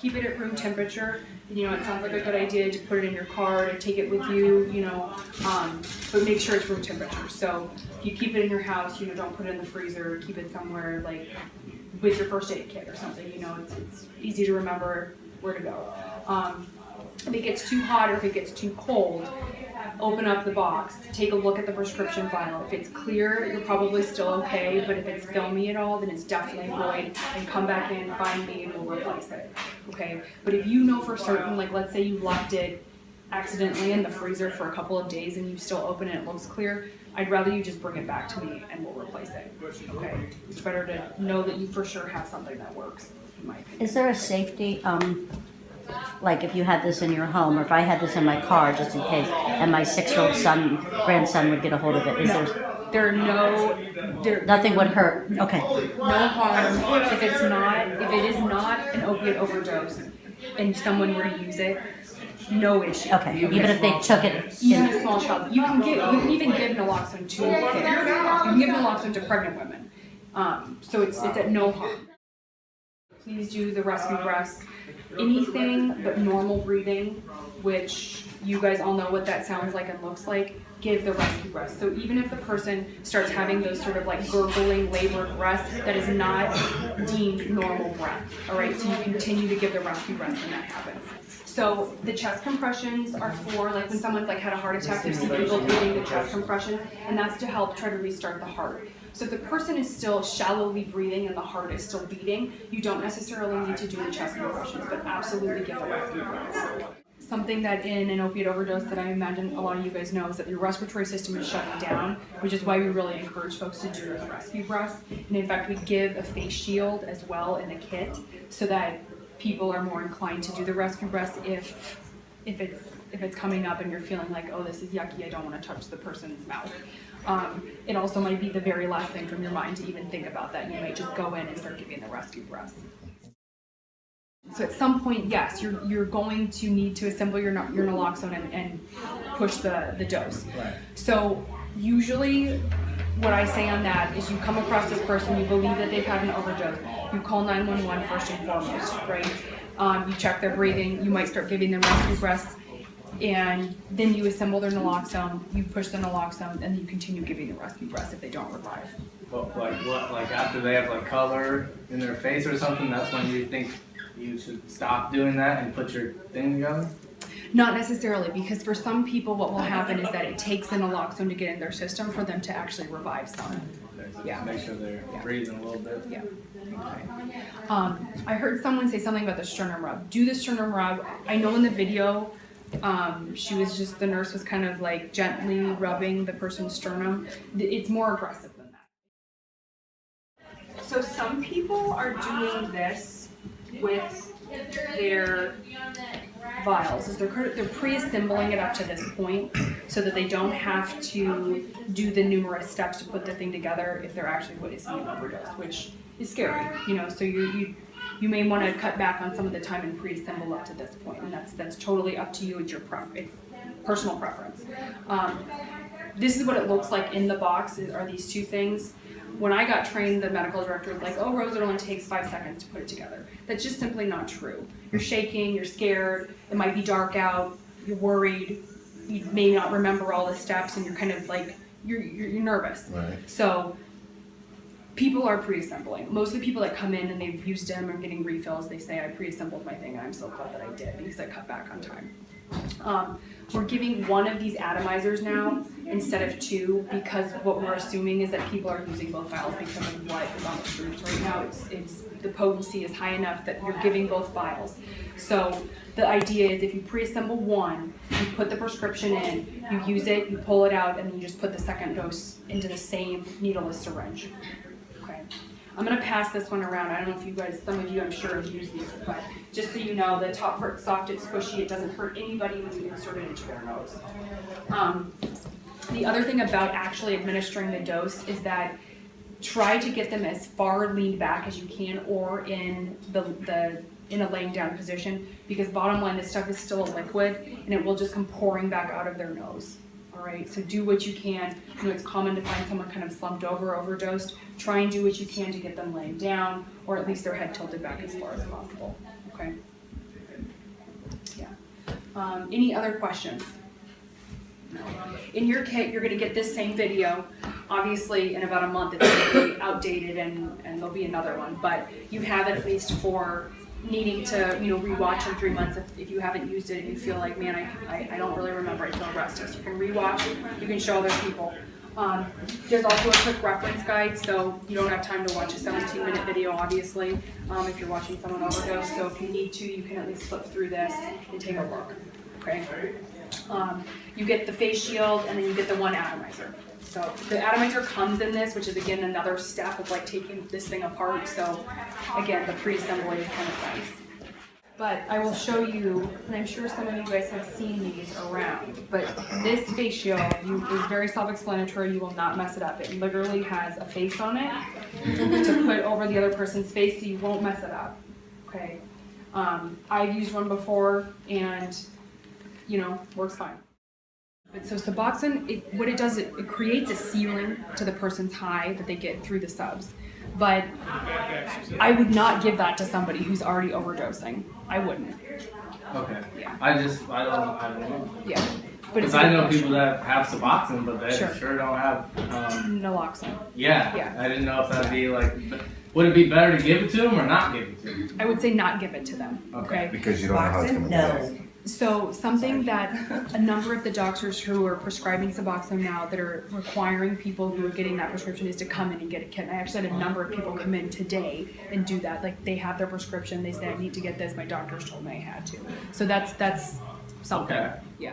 keep it at room temperature. You know, it sounds like a good idea to put it in your car, to take it with you, you know, but make sure it's room temperature. So if you keep it in your house, you know, don't put it in the freezer, keep it somewhere like with your first aid kit or something, you know, it's easy to remember where to go. If it gets too hot or if it gets too cold, open up the box, take a look at the prescription vial. If it's clear, you're probably still okay, but if it's filmy at all, then it's definitely void, and come back in, find me, and we'll replace it, okay? But if you know for certain, like let's say you left it accidentally in the freezer for a couple of days and you still open it and it looks clear, I'd rather you just bring it back to me and we'll replace it, okay? It's better to know that you for sure have something that works, in my opinion. Is there a safety, like if you had this in your home, or if I had this in my car just in case, and my 6-year-old grandson would get a hold of it, nothing would hurt, okay. No harm if it is not an opiate overdose and someone were to use it, no issue. Okay, even if they took it. Even a small child. You can even give naloxone to kids. You can give naloxone to pregnant women. So it's at no harm. Please do the rescue breaths. Anything but normal breathing, which you guys all know what that sounds like and looks like, give the rescue breaths. So even if the person starts having those sort of like gurgling, labored breaths, that is not deemed normal breath. All right, so you continue to give the rescue breaths when that happens. So the chest compressions are for like when someone's like had a heart attack, you see people giving the chest compression, and that's to help try to restart the heart. So if the person is still shallowly breathing and the heart is still beating, you don't necessarily need to do the chest compressions, but absolutely give the rescue breaths. Something that in an opiate overdose that I imagine a lot of you guys know is that your respiratory system is shutting down, which is why we really encourage folks to do the rescue breaths. And in fact, we give a face shield as well in the kit so that people are more inclined to do the rescue breaths if it's coming up and you're feeling like, oh, this is yucky, I don't want to touch the person's mouth. It also might be the very last thing from your mind to even think about that. You might just go in and start giving the rescue breaths. So at some point, yes, you're going to need to assemble your naloxone and push the dose. Right. So usually what I say on that is you come across this person, you believe that they've had an overdose, you call 911 first and foremost, right? You check their breathing, you might start giving them rescue breaths, and then you assemble their naloxone, you push the naloxone, and you continue giving the rescue breaths if they don't revive. But like after they have like color in their face or something, that's when you think you should stop doing that and put your thing together? Not necessarily, because for some people what will happen is that it takes the naloxone to get in their system for them to actually revive some. Okay, so Yeah. make sure they're breathing a little bit. Yeah. Okay. I heard someone say something about the sternum rub. Do the sternum rub. I know in the video, the nurse was kind of like gently rubbing the person's sternum. It's more aggressive than that. So some people are doing this with their vials. They're pre-assembling it up to this point so that they don't have to do the numerous steps to put the thing together if they're actually witnessing an overdose, which is scary, you know. So you may want to cut back on some of the time and pre-assemble up to this point, and that's totally up to you. It's your it's personal preference. This is what it looks like in the box. Are these two things. When I got trained, the medical director was like, oh, Rose, it only takes 5 seconds to put it together. That's just simply not true. You're shaking, you're scared, it might be dark out, you're worried, you may not remember all the steps, and you're kind of like, you're nervous. Right. So people are pre-assembling. Most of the people that come in and they've used them or getting refills, they say, I pre-assembled my thing and I'm so glad that I did because I cut back on time. We're giving one of these atomizers now instead of two because what we're assuming is that people are using both vials because of what is on the streets right now. The potency is high enough that you're giving both vials. So the idea is if you pre-assemble one, you put the prescription in, you use it, you pull it out, and then you just put the second dose into the same needleless syringe. Okay. I'm going to pass this one around. I don't know if you guys, some of you I'm sure have used these, but just so you know, the top part's soft, it's squishy, it doesn't hurt anybody when you insert it into their nose. The other thing about actually administering the dose is that try to get them as far leaned back as you can or in in a laying down position, because bottom line, this stuff is still a liquid and it will just come pouring back out of their nose. All right, so do what you can. You know, it's common to find someone kind of slumped over, overdosed. Try and do what you can to get them laying down, or at least their head tilted back as far as possible. Okay. Any other questions? No. In your kit, you're going to get this same video. Obviously, in about a month, it's going to be outdated and there'll be another one. But you have it at least for needing to, rewatch in 3 months if you haven't used it and you feel like, man, I don't really remember, I feel restless. You can rewatch, you can show other people. There's also a quick reference guide, so you don't have time to watch a 17-minute video, obviously, if you're watching someone overdose. So if you need to, you can at least flip through this and take a look, okay? You get the face shield, and then you get the one atomizer. So the atomizer comes in this, which is again another step of like taking this thing apart. So again, the pre-assembly is kind of nice. But I will show you, and I'm sure some of you guys have seen these around, but this face shield is very self-explanatory. You will not mess it up. It literally has a face on it to put over the other person's face so you won't mess it up, okay? I've used one before and, works fine. But so Suboxone, what it does, it creates a ceiling to the person's high that they get through the subs. But I would not give that to somebody who's already overdosing. I wouldn't. Okay. Yeah. I don't know. Yeah. Because I know people that have Suboxone, but they sure don't have naloxone. Yeah. I didn't know if that'd be like, would it be better to give it to them or not give it to them? I would say not give it to them. Okay. Because you don't know how it's going to No. So something that a number of the doctors who are prescribing Suboxone now that are requiring people who are getting that prescription is to come in and get a kit. And I actually had a number of people come in today and do that. Like they have their prescription, they say I need to get this, my doctors told me I had to. So that's something. Okay. Yeah.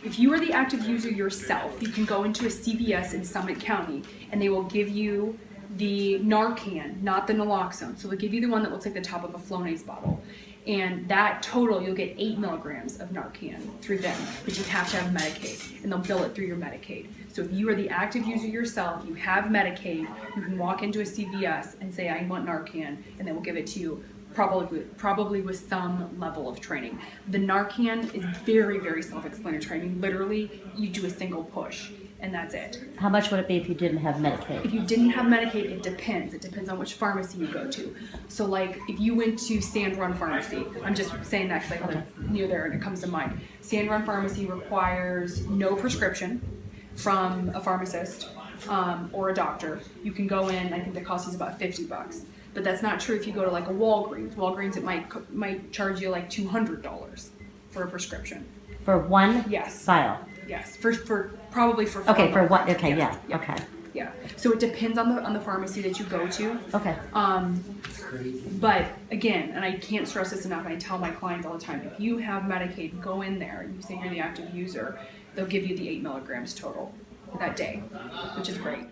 If you are the active user yourself, you can go into a CVS in Summit County and they will give you the Narcan, not the naloxone. So they'll give you the one that looks like the top of a Flonase bottle. And that total, you'll get 8 milligrams of Narcan through them, but you have to have Medicaid, and they'll bill it through your Medicaid. So if you are the active user yourself, you have Medicaid, you can walk into a CVS and say, I want Narcan, and they will give it to you, probably with some level of training. The Narcan is very, very self-explanatory. I mean, literally, you do a single push, and that's it. How much would it be if you didn't have Medicaid? If you didn't have Medicaid, it depends. It depends on which pharmacy you go to. So like if you went to Sand Run Pharmacy, I'm just saying that because I live near there and it comes to mind. Sand Run Pharmacy requires no prescription from a pharmacist or a doctor. You can go in, I think the cost is about $50. But that's not true if you go to like a Walgreens. Walgreens, it might charge you like $200 for a prescription. For one Yes. vial? Yes, probably for Okay, for what? Okay, yes. yeah, okay. Yeah, so it depends on the pharmacy that you go to. Okay. But again, and I can't stress this enough, and I tell my clients all the time, if you have Medicaid, go in there and you say you're the active user, they'll give you the 8 milligrams total that day, which is great.